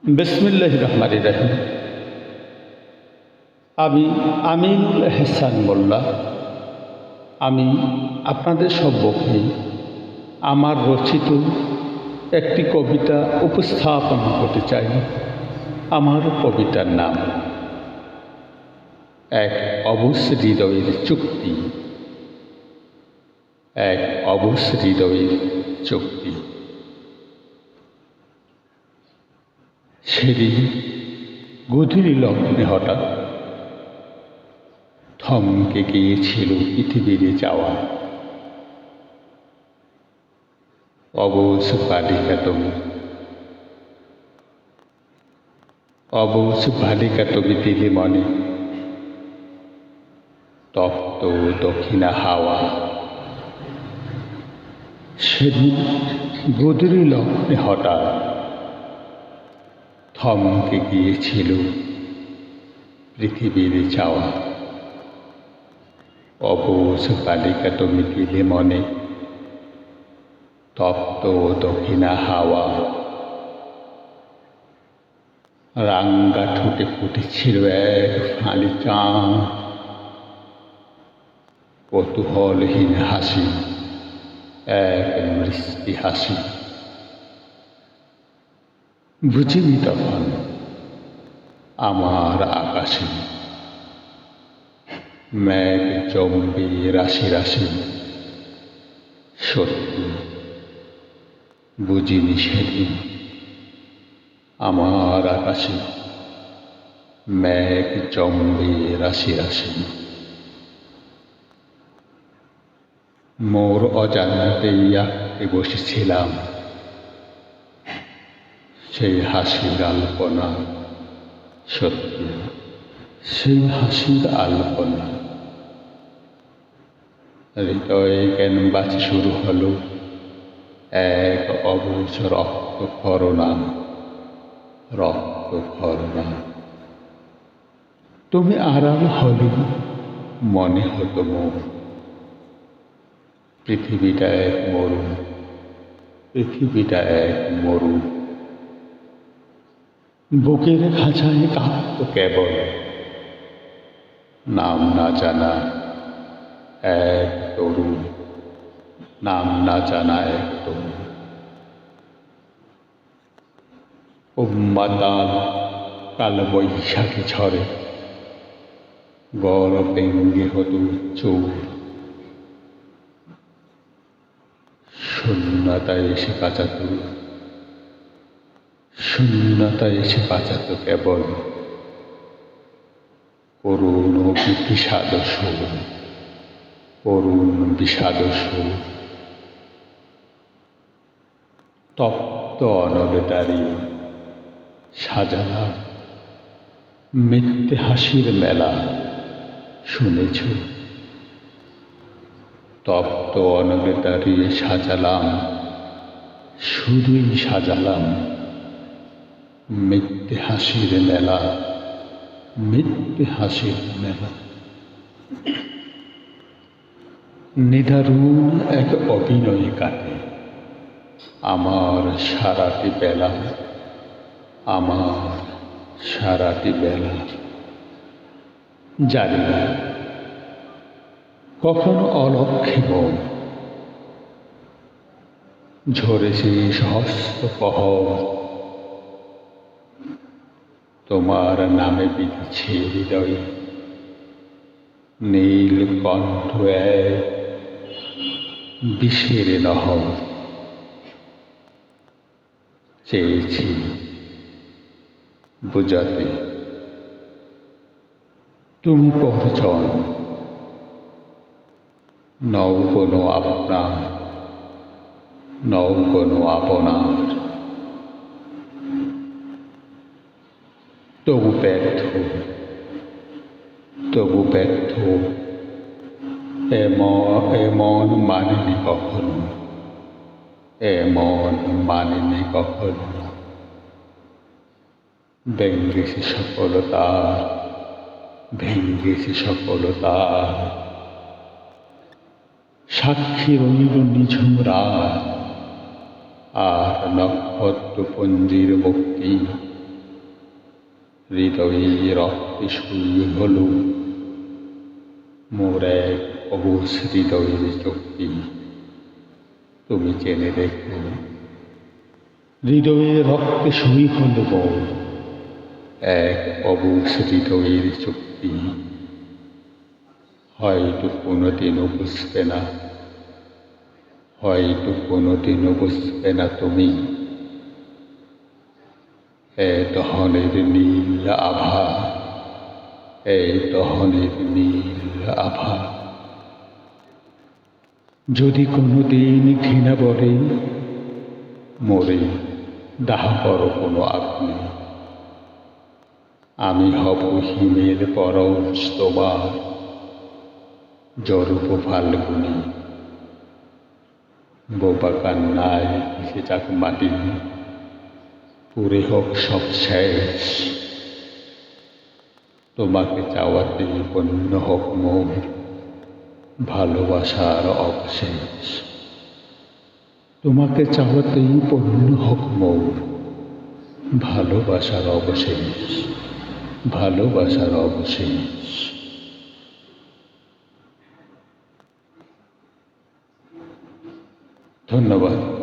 বিসমিল্লাহির রহমানির রহিম। আমি আমিনুল এহসান মোল্লা। আমি আপনাদের সম্মুখে আমার রচিত একটি কবিতা উপস্থাপন করতে চাই। আমার কবিতার নাম এক অবুঝ হৃদয়ের চুক্তি। এক অবুঝ হৃদয়ের চুক্তি। সেদিন গধূলি লগ্নে হঠাৎ থমকে গিয়েছিল পৃথিবীর যাওয়া। অবুঝ বালিকা তুমি, অবুঝ বালিকা তুমি দিলে মনে তপ্ত দক্ষিণা হাওয়া। সেদিন গধূলি লগ্নে হঠাৎ থমকে গিয়েছিল পৃথিবীর যাওয়া। অবুঝ বালিকা তুমি দিলে মনে তপ্ত দক্ষিণা হাওয়া। রাঙ্গা ঠোঁটে ফুটেছিল এক ফালি চাঁদ, কৌতূহলহীন হাসি, এক মিষ্টি হাসি। বুঝিনি তখন আমার আকাশে মেঘ জমবে রাশি রাশি। সত্যি বুঝিনি সেদিন আমার আকাশে মেঘ জমবে রাশি রাশি। মোর অজান্তেই আঁকতে বসেছিলাম সেই হাসির আলপনা। সত্যি সেই হাসির আলপনা। হৃদয়ে ক্যানভাসে শুরু হলো এক অবুঝ রক্তক্ষরণা। রক্তক্ষরণা। তুমি আড়াল হলে মনে হতো মোর পৃথিবীটা এক মরু, পৃথিবীটা এক মরু। বুকের খাঁচায় কাঁপত কেবল নাম না জানা এক তরু, নাম না জানা এক তরু। উম্মাতাল কাল বৈশাখী ঝড়ে গড় ভেঙ্গে হতো চোর। শূন্যতায় এসে কাঁচাত, শূন্যতায় এসে কাঁচাত কেবল করুণ বিষাদ সুর, করুণ বিষাদ সুর। তপ্ত অনলে দাঁড়িয়ে সাজালাম মিথ্যে হাসির মেলা। শুনেছ? তপ্ত অনলে দাঁড়িয়ে সাজালাম, শুধুই সাজালাম মিথ্যে হাসির মেলা, মিথ্যে হাসির মেলা। নিদারুণ এক অভিনয়ে কাটে আমার সারাটি বেলা, আমার সারাটি বেলা। জানি না কখনো অলক্ষে মন ঝরেছে সহস্র প্রহর, তোমার নামে বিঁধেছে হৃদয়ে নীল কণ্ঠ এক বিষের নহর। চেয়েছি বুঝাতে তুমি পরজন নও কোনো আপনার, নও কোনো আপনার। তবু ব্যর্থ, তবু ব্যর্থ এমন মানেনি কখনো, এমন মানেনি কখনো। ভেঙ্গেছে সফলতা, ভেঙ্গেছে সফলতা। সাক্ষী রইল নিঝুম রাত আর নক্ষত্রপুঞ্জের মুক্তি। হৃদয়ে রক্তে সই হল মোর এক অবুঝ হৃদয়ের চুক্তি। তুমি জেনে দেখো, হৃদয়ে রক্তে সই হল মোর এক অবুঝ হৃদয়ের চুক্তি। হয়তো কোনোদিনও বুঝবে না, হয়তো কোনোদিনও বুঝবে না তুমি এ দহনের নীল আভা, এ দহনের নীল আভা। যদি কোনোদিন ঘৃণা বলে মোরে দাহ করো কোনো আগুনে, আমি হব হিমেল পরশ তোমার জরুপ ফাল্গুনে। বোবা কান্নায় ভেসে যাক মাটি, পুরে হোক সব শেষ, তোমাকে চাওয়াতেই পূর্ণ হোক মোর ভালোবাসার অবশেষ। তোমাকে চাওয়াতেই পূর্ণ হোক মোর ভালোবাসার অবশেষ, ভালোবাসার অবশেষ। ধন্যবাদ।